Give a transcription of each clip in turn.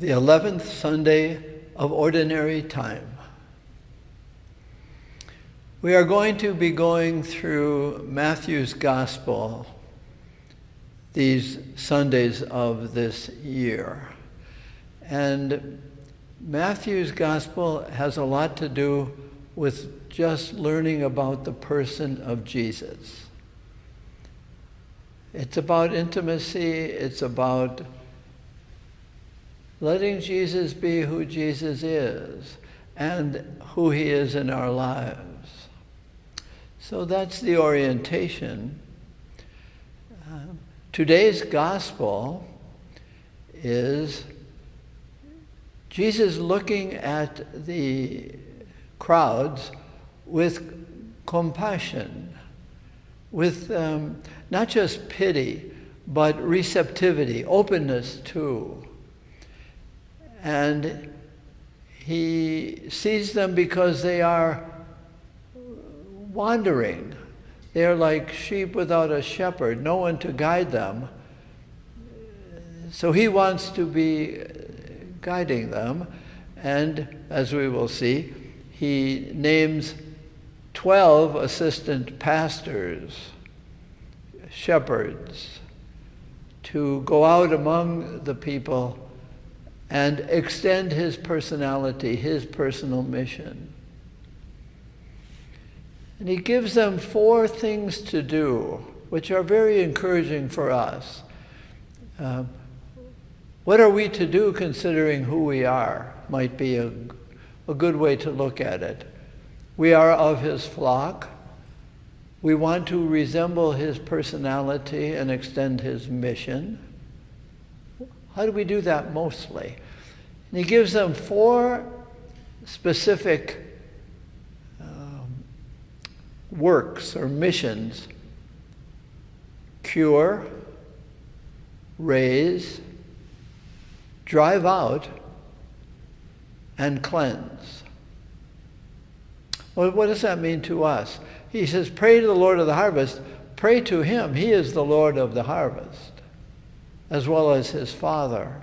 the 11th Sunday of Ordinary Time. We are going to be going through Matthew's Gospel these Sundays of this year. And Matthew's Gospel has a lot to do with just learning about the person of Jesus. It's about intimacy, it's about letting Jesus be who Jesus is and who he is in our lives. So that's the orientation. Today's gospel is Jesus looking at the crowds with compassion, with not just pity, but receptivity, openness too. And he sees them because they are wandering. They are like sheep without a shepherd, no one to guide them. So he wants to be guiding them. And as we will see, he names 12 assistant pastors, shepherds, to go out among the people and extend his personality, his personal mission. And he gives them 4 things to do, which are very encouraging for us. What are we to do considering who we are? Might be a good way to look at it. We are of his flock. We want to resemble his personality and extend his mission. How do we do that mostly? And he gives them 4 specific works or missions: cure, raise, drive out, and cleanse. Well, what does that mean to us? He says, pray to the Lord of the harvest. Pray to him. He is the Lord of the harvest, as well as his Father.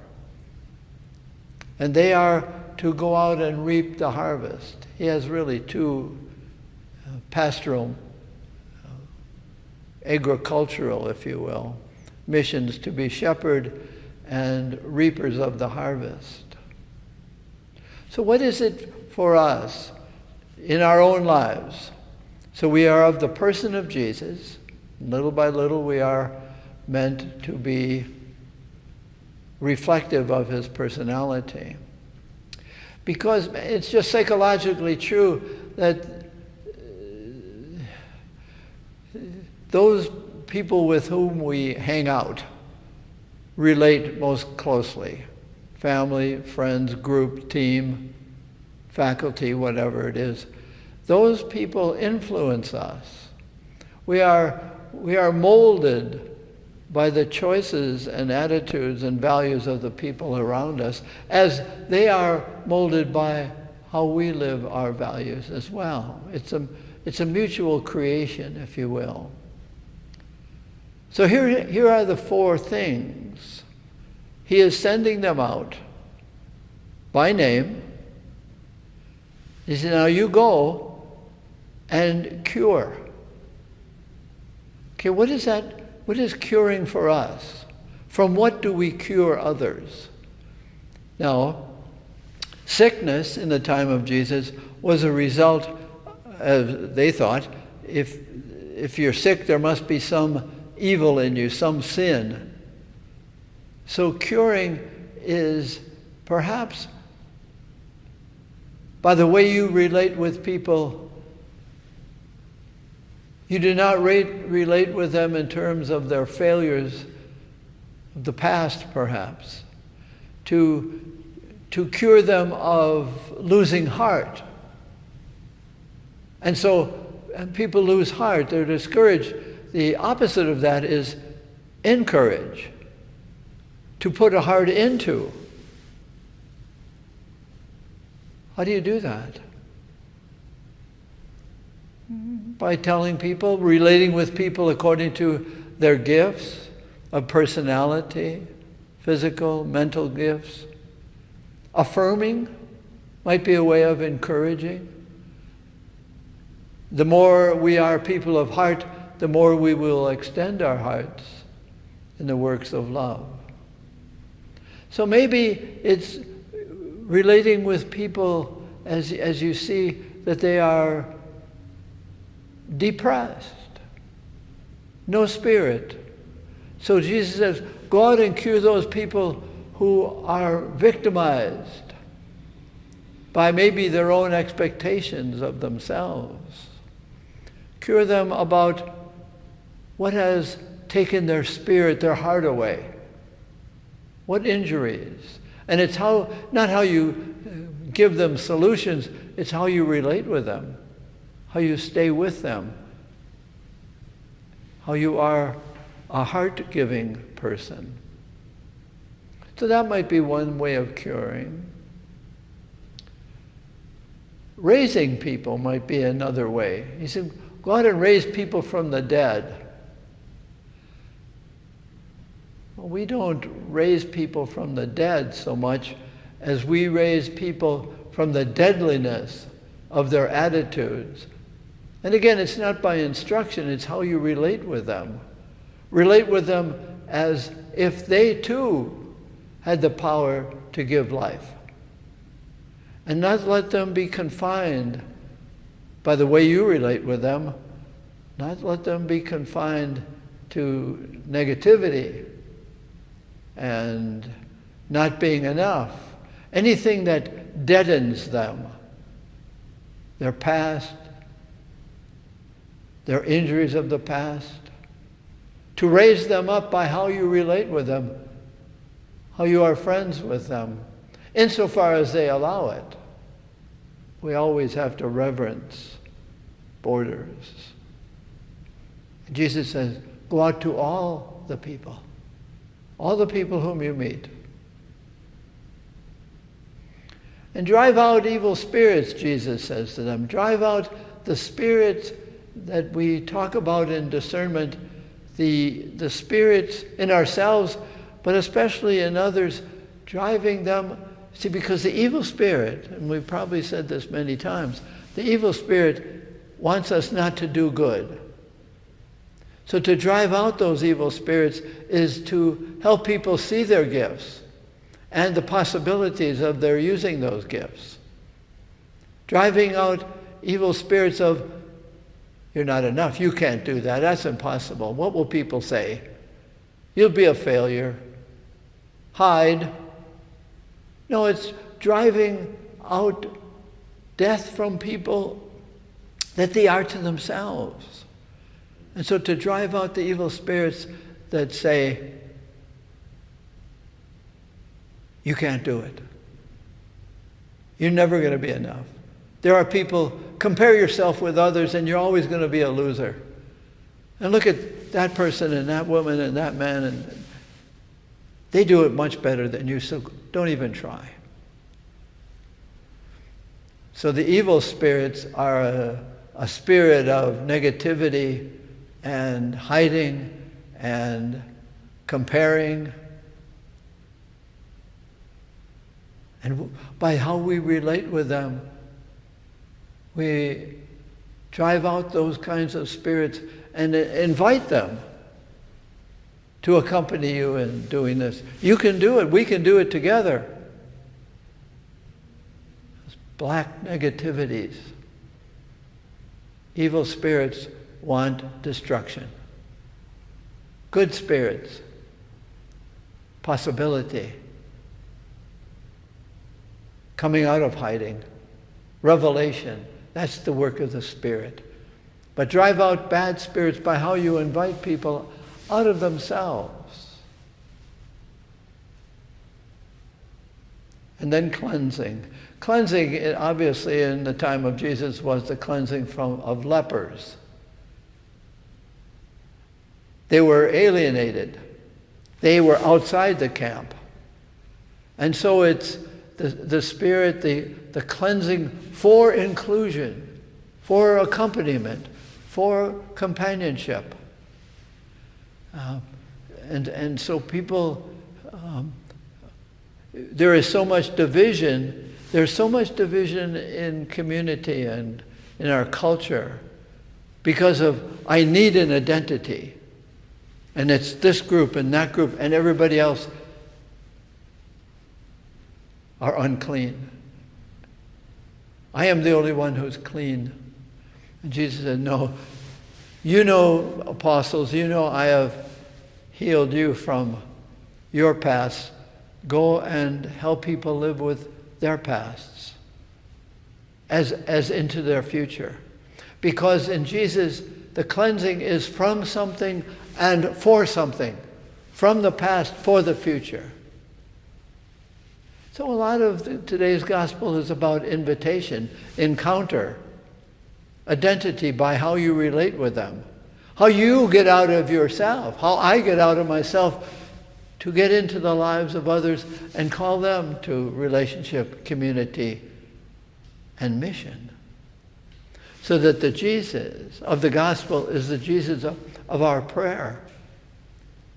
And they are to go out and reap the harvest. He has really 2 pastoral, agricultural, if you will, missions: to be shepherd and reapers of the harvest. So what is it for us in our own lives? So we are of the person of Jesus. Little by little we are meant to be reflective of his personality. Because it's just psychologically true that those people with whom we hang out relate most closely. Family, friends, group, team, faculty, whatever it is. Those people influence us. We are molded by the choices and attitudes and values of the people around us, as they are molded by how we live our values as well. It's a mutual creation, if you will. So here are the 4 things. He is sending them out by name. He said, now you go and cure. Okay, what is that? What is curing for us? From what do we cure others? Now, sickness in the time of Jesus was a result, as they thought, if you're sick, there must be some evil in you, some sin. So curing is perhaps by the way you relate with people. You do not relate with them in terms of their failures of the past, perhaps. To cure them of losing heart. And so people lose heart, they're discouraged. The opposite of that is encourage. To put a heart into. How do you do that? By telling people, relating with people according to their gifts of personality, physical, mental gifts, Affirming might be a way of encouraging. The more we are people of heart, the more we will extend our hearts in the works of love. So maybe it's relating with people as you see that they are depressed, no spirit. So Jesus says, go out and cure those people who are victimized by maybe their own expectations of themselves. Cure them about what has taken their spirit, their heart away. What injuries? And it's not how you give them solutions, it's how you relate with them, how you stay with them, how you are a heart-giving person. So that might be one way of curing. Raising people might be another way. He said, go out and raise people from the dead. Well, we don't raise people from the dead so much as we raise people from the deadliness of their attitudes. And again, it's not by instruction, it's how you relate with them. Relate with them as if they too had the power to give life. And not let them be confined by the way you relate with them. Not let them be confined to negativity and not being enough. Anything that deadens them, their past, their injuries of the past, to raise them up by how you relate with them, how you are friends with them, insofar as they allow it. We always have to reverence borders. Jesus says, go out to all the people whom you meet. And drive out evil spirits, Jesus says to them. Drive out the spirits that we talk about in discernment, the spirits in ourselves, but especially in others, driving them. See, because the evil spirit, and we've probably said this many times, the evil spirit wants us not to do good. So to drive out those evil spirits is to help people see their gifts and the possibilities of their using those gifts. Driving out evil spirits of, you're not enough, you can't do that, that's impossible. What will people say? You'll be a failure. Hide. No, it's driving out death from people that they are to themselves. And so to drive out the evil spirits that say, you can't do it. You're never going to be enough. There are people, compare yourself with others and you're always going to be a loser. And look at that person and that woman and that man, and they do it much better than you, so don't even try. So the evil spirits are a spirit of negativity and hiding and comparing. And by how we relate with them, we drive out those kinds of spirits and invite them to accompany you in doing this. You can do it. We can do it together. Black negativities. Evil spirits want destruction. Good spirits, possibility. Coming out of hiding. Revelation. That's the work of the Spirit. But drive out bad spirits by how you invite people out of themselves. And then cleansing. Cleansing, obviously, in the time of Jesus was the cleansing of lepers. They were alienated. They were outside the camp. And so it's the Spirit, the cleansing for inclusion, for accompaniment, for companionship. And so people, there is so much division. There's so much division in community and in our culture because of, I need an identity. And it's this group and that group, and everybody else are unclean. I am the only one who's clean. And Jesus said, no, you know, apostles, you know I have healed you from your past. Go and help people live with their pasts as into their future. Because in Jesus, the cleansing is from something and for something. From the past for the future. So a lot of today's gospel is about invitation, encounter, identity by how you relate with them. How you get out of yourself, how I get out of myself to get into the lives of others and call them to relationship, community, and mission. So that the Jesus of the gospel is the Jesus of our prayer.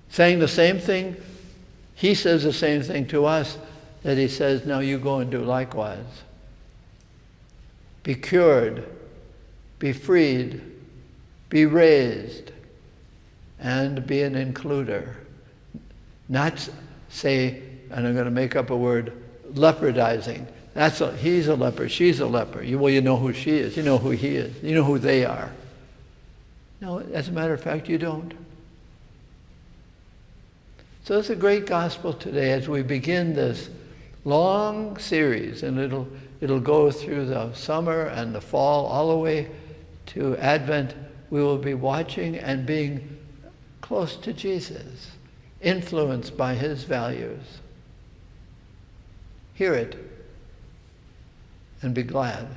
Saying the same thing, he says the same thing to us that he says, now you go and do likewise. Be cured, be freed, be raised, and be an includer. Not say, and I'm going to make up a word, leopardizing. He's a leper, she's a leper. You know who she is, you know who he is, you know who they are. No, as a matter of fact, you don't. So it's a great gospel today as we begin this long series, and it'll go through the summer and the fall, all the way to Advent. We will be watching and being close to Jesus, influenced by his values. Hear it and be glad.